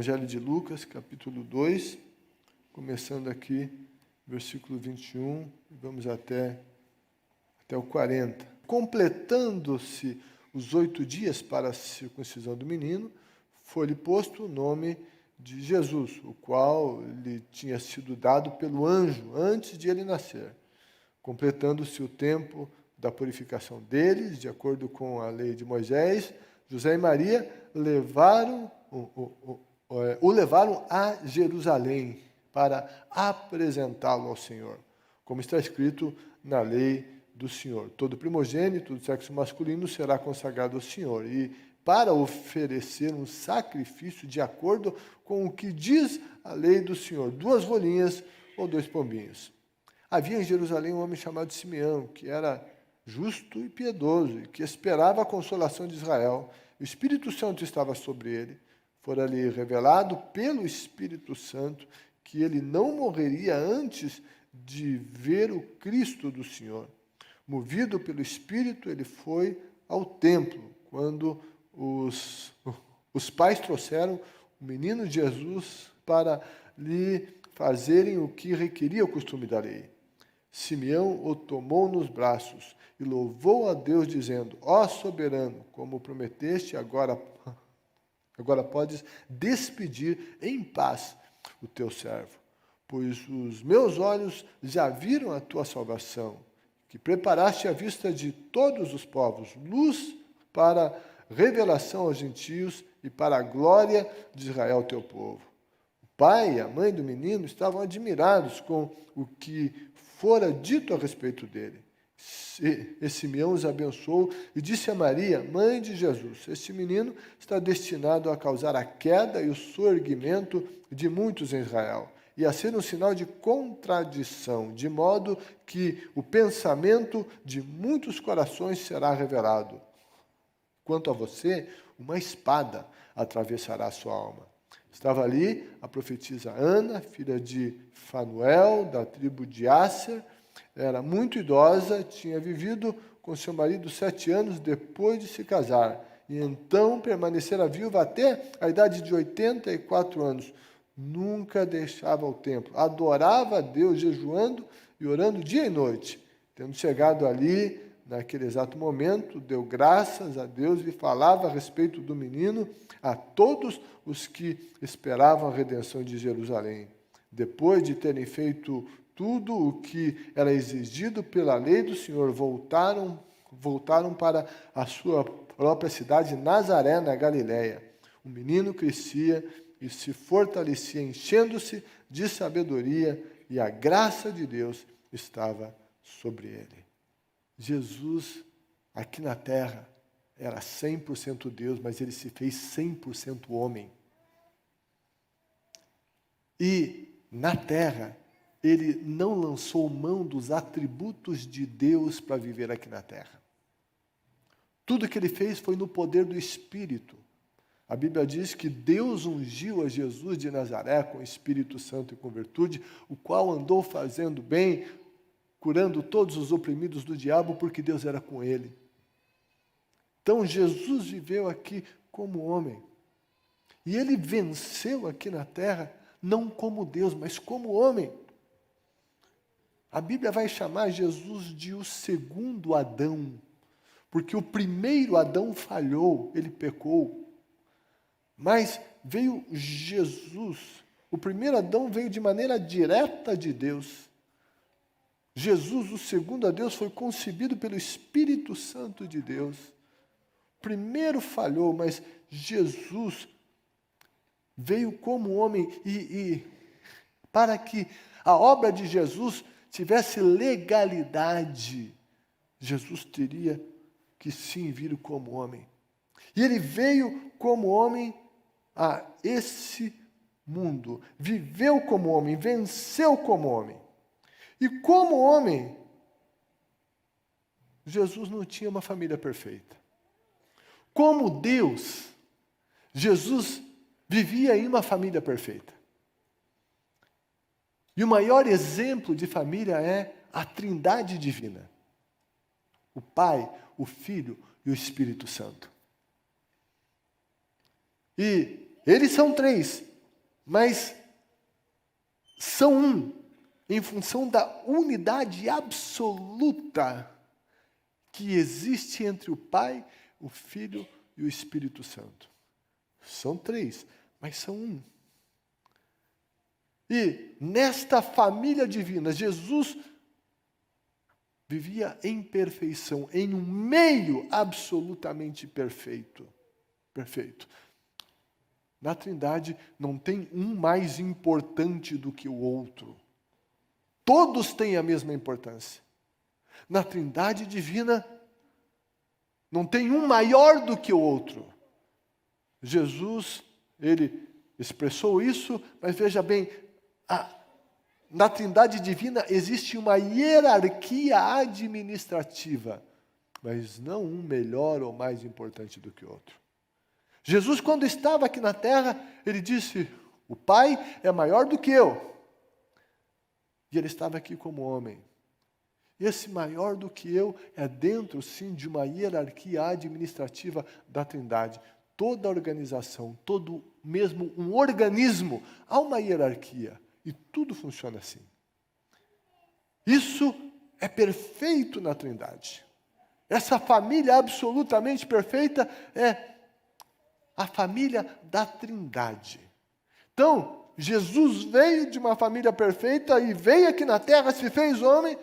Evangelho de Lucas, capítulo 2, começando aqui, versículo 21, vamos até o 40. Completando-se os 8 dias para a circuncisão do menino, foi-lhe posto o nome de Jesus, o qual lhe tinha sido dado pelo anjo antes de ele nascer. Completando-se o tempo da purificação deles, de acordo com a lei de Moisés, José e Maria o levaram a Jerusalém para apresentá-lo ao Senhor, como está escrito na lei do Senhor. Todo primogênito do sexo masculino será consagrado ao Senhor, e para oferecer um sacrifício de acordo com o que diz a lei do Senhor, 2 rolinhas ou 2 pombinhos. Havia em Jerusalém um homem chamado Simeão, que era justo e piedoso, e que esperava a consolação de Israel. O Espírito Santo estava sobre ele. Fora-lhe revelado pelo Espírito Santo que ele não morreria antes de ver o Cristo do Senhor. Movido pelo Espírito, ele foi ao templo, quando os pais trouxeram o menino Jesus para lhe fazerem o que requeria o costume da lei. Simeão o tomou nos braços e louvou a Deus, dizendo: Ó soberano, como prometeste, agora podes despedir em paz o teu servo, pois os meus olhos já viram a tua salvação, que preparaste à vista de todos os povos, luz para revelação aos gentios e para a glória de Israel, teu povo. O pai e a mãe do menino estavam admirados com o que fora dito a respeito dele. E Simeão os abençoou e disse a Maria, mãe de Jesus: este menino está destinado a causar a queda e o soerguimento de muitos em Israel, e a ser um sinal de contradição, de modo que o pensamento de muitos corações será revelado. Quanto a você, uma espada atravessará a sua alma. Estava ali a profetisa Ana, filha de Fanuel, da tribo de Asser. Era muito idosa, tinha vivido com seu marido 7 anos depois de se casar, e então permanecera viúva até a idade de 84 anos. Nunca deixava o templo, adorava a Deus, jejuando e orando dia e noite. Tendo chegado ali, naquele exato momento, deu graças a Deus e falava a respeito do menino a todos os que esperavam a redenção de Jerusalém. Depois de terem feito tudo o que era exigido pela lei do Senhor, voltaram para a sua própria cidade, Nazaré, na Galiléia. O menino crescia e se fortalecia, enchendo-se de sabedoria, e a graça de Deus estava sobre ele. Jesus, aqui na terra, era 100% Deus, mas ele se fez 100% homem. E, na terra, ele não lançou mão dos atributos de Deus para viver aqui na terra. Tudo que ele fez foi no poder do Espírito. A Bíblia diz que Deus ungiu a Jesus de Nazaré com o Espírito Santo e com virtude, o qual andou fazendo bem, curando todos os oprimidos do diabo, porque Deus era com ele. Então, Jesus viveu aqui como homem. E ele venceu aqui na terra, não como Deus, mas como homem. A Bíblia vai chamar Jesus de o segundo Adão, porque o primeiro Adão falhou, ele pecou. Mas veio Jesus, o primeiro Adão veio de maneira direta de Deus. Jesus, o segundo a Deus, foi concebido pelo Espírito Santo de Deus. Primeiro falhou, mas Jesus veio como homem e para que a obra de Jesus tivesse legalidade, Jesus teria que sim vir como homem. E ele veio como homem a esse mundo, viveu como homem, venceu como homem. E como homem, Jesus não tinha uma família perfeita. Como Deus, Jesus vivia em uma família perfeita. E o maior exemplo de família é a Trindade divina: o Pai, o Filho e o Espírito Santo. E eles são 3, mas são um, em função da unidade absoluta que existe entre o Pai, o Filho e o Espírito Santo. São três, mas são um. E nesta família divina, Jesus vivia em perfeição, em um meio absolutamente perfeito. Perfeito. Na Trindade não tem um mais importante do que o outro. Todos têm a mesma importância. Na Trindade divina não tem um maior do que o outro. Jesus, ele expressou isso, mas veja bem, na Trindade divina existe uma hierarquia administrativa, mas não um melhor ou mais importante do que o outro. Jesus, quando estava aqui na terra, ele disse, o Pai é maior do que eu. E ele estava aqui como homem. E esse maior do que eu é dentro, sim, de uma hierarquia administrativa da Trindade. Toda organização, todo mesmo um organismo, há uma hierarquia. E tudo funciona assim. Isso é perfeito na Trindade. Essa família absolutamente perfeita é a família da Trindade. Então, Jesus veio de uma família perfeita e veio aqui na terra, se fez homem.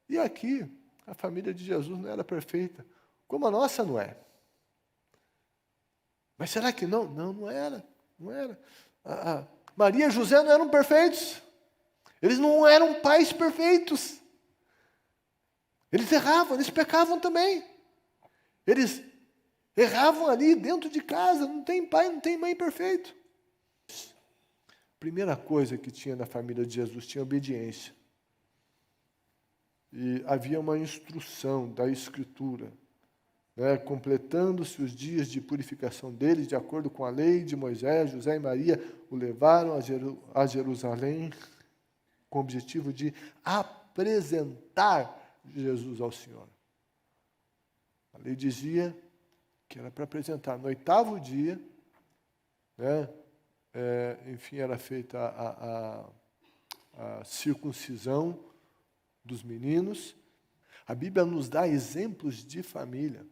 E aqui, a família de Jesus não era perfeita, como a nossa não é. Mas será que não? Não, não era. Não era. Maria e José não eram perfeitos. Eles não eram pais perfeitos. Eles erravam, eles pecavam também. Eles erravam ali dentro de casa, não tem pai, não tem mãe perfeito. Primeira coisa que tinha na família de Jesus, tinha obediência. E havia uma instrução da Escritura, né, completando-se os dias de purificação deles, de acordo com a lei de Moisés, José e Maria o levaram a Jerusalém com o objetivo de apresentar Jesus ao Senhor. A lei dizia que era para apresentar. No 8º dia, né, enfim, era feita a circuncisão dos meninos. A Bíblia nos dá exemplos de família.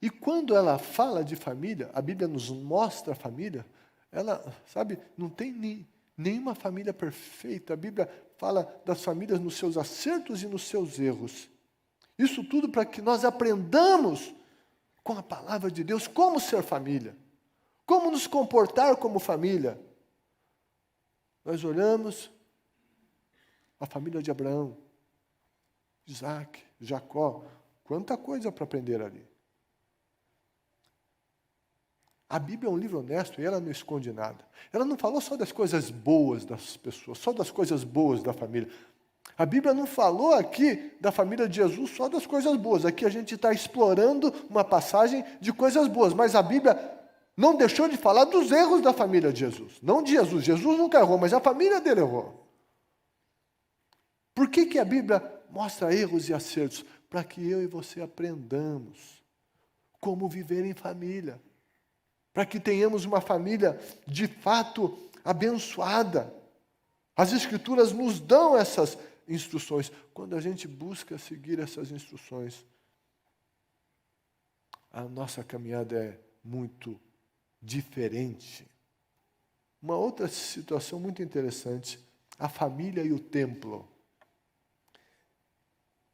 E quando ela fala de família, a Bíblia nos mostra a família, ela, sabe, não tem nenhuma família perfeita. A Bíblia fala das famílias nos seus acertos e nos seus erros. Isso tudo para que nós aprendamos com a palavra de Deus como ser família. Como nos comportar como família? Nós olhamos a família de Abraão, Isaac, Jacó, quanta coisa para aprender ali. A Bíblia é um livro honesto e ela não esconde nada. Ela não falou só das coisas boas das pessoas, só das coisas boas da família. A Bíblia não falou aqui da família de Jesus só das coisas boas. Aqui a gente está explorando uma passagem de coisas boas, mas a Bíblia não deixou de falar dos erros da família de Jesus. Não de Jesus. Jesus nunca errou, mas a família dele errou. Por que a Bíblia mostra erros e acertos? Para que eu e você aprendamos como viver em família. Para que tenhamos uma família de fato abençoada. As Escrituras nos dão essas instruções. Quando a gente busca seguir essas instruções, a nossa caminhada é muito diferente. Uma outra situação muito interessante, a família e o templo.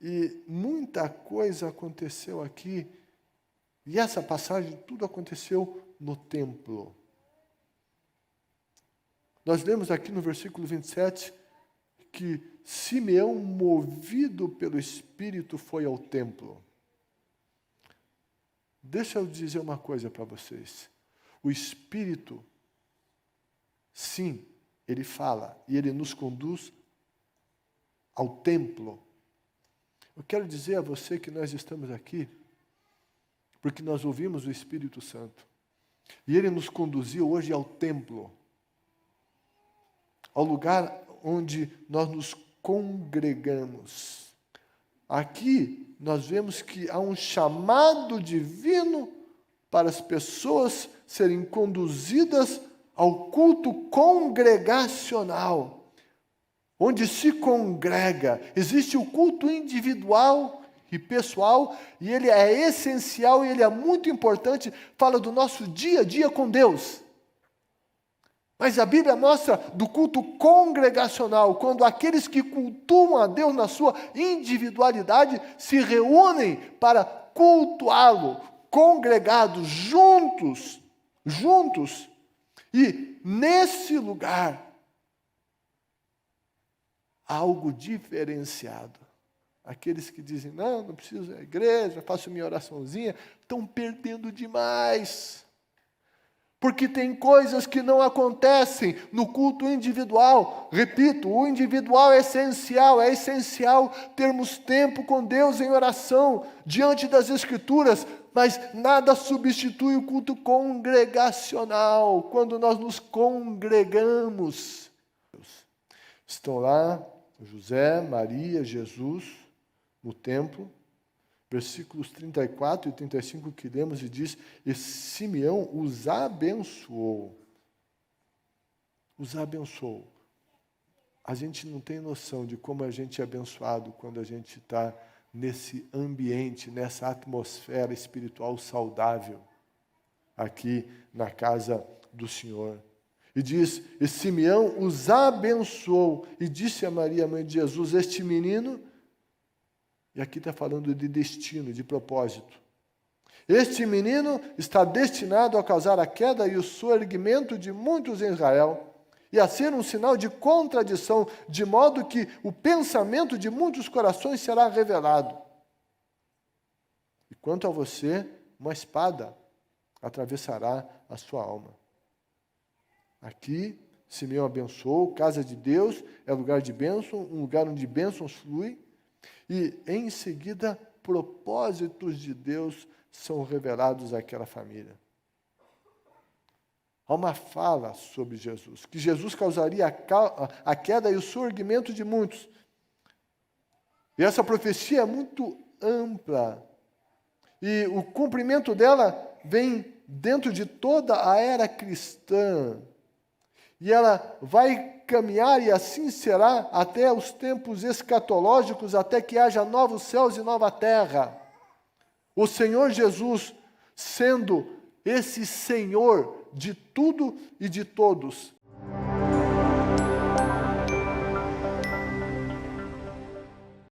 E muita coisa aconteceu aqui, e essa passagem, tudo aconteceu no templo. Nós lemos aqui no versículo 27, que Simeão, movido pelo Espírito, foi ao templo. Deixa eu dizer uma coisa para vocês. O Espírito, sim, ele fala e ele nos conduz ao templo. Eu quero dizer a você que nós estamos aqui porque nós ouvimos o Espírito Santo. E ele nos conduziu hoje ao templo, ao lugar onde nós nos congregamos. Aqui nós vemos que há um chamado divino para as pessoas serem conduzidas ao culto congregacional, onde se congrega. Existe o culto individual e pessoal, e ele é essencial, e ele é muito importante, fala do nosso dia a dia com Deus. Mas a Bíblia mostra do culto congregacional, quando aqueles que cultuam a Deus na sua individualidade se reúnem para cultuá-lo, congregados, juntos. E nesse lugar, algo diferenciado. Aqueles que dizem, não preciso da igreja, faço minha oraçãozinha, estão perdendo demais. Porque tem coisas que não acontecem no culto individual. Repito, o individual é essencial termos tempo com Deus em oração, diante das Escrituras, mas nada substitui o culto congregacional, quando nós nos congregamos. Estão lá José, Maria, Jesus, no templo, versículos 34 e 35 que lemos, e diz, e Simeão os abençoou. Os abençoou. A gente não tem noção de como a gente é abençoado quando a gente está nesse ambiente, nessa atmosfera espiritual saudável, aqui na casa do Senhor. E diz, e Simeão os abençoou, e disse a Maria, mãe de Jesus, este menino, e aqui está falando de destino, de propósito. Este menino está destinado a causar a queda e o soerguimento de muitos em Israel, e a ser um sinal de contradição, de modo que o pensamento de muitos corações será revelado. E quanto a você, uma espada atravessará a sua alma. Aqui, Simeão abençoou, casa de Deus é lugar de bênção, um lugar onde bênçãos fluem, e em seguida, propósitos de Deus são revelados àquela família. Há uma fala sobre Jesus, que Jesus causaria a queda e o surgimento de muitos. E essa profecia é muito ampla, e o cumprimento dela vem dentro de toda a era cristã, e ela vai caminhar, e assim será até os tempos escatológicos, até que haja novos céus e nova terra. O Senhor Jesus, sendo esse Senhor de tudo e de todos,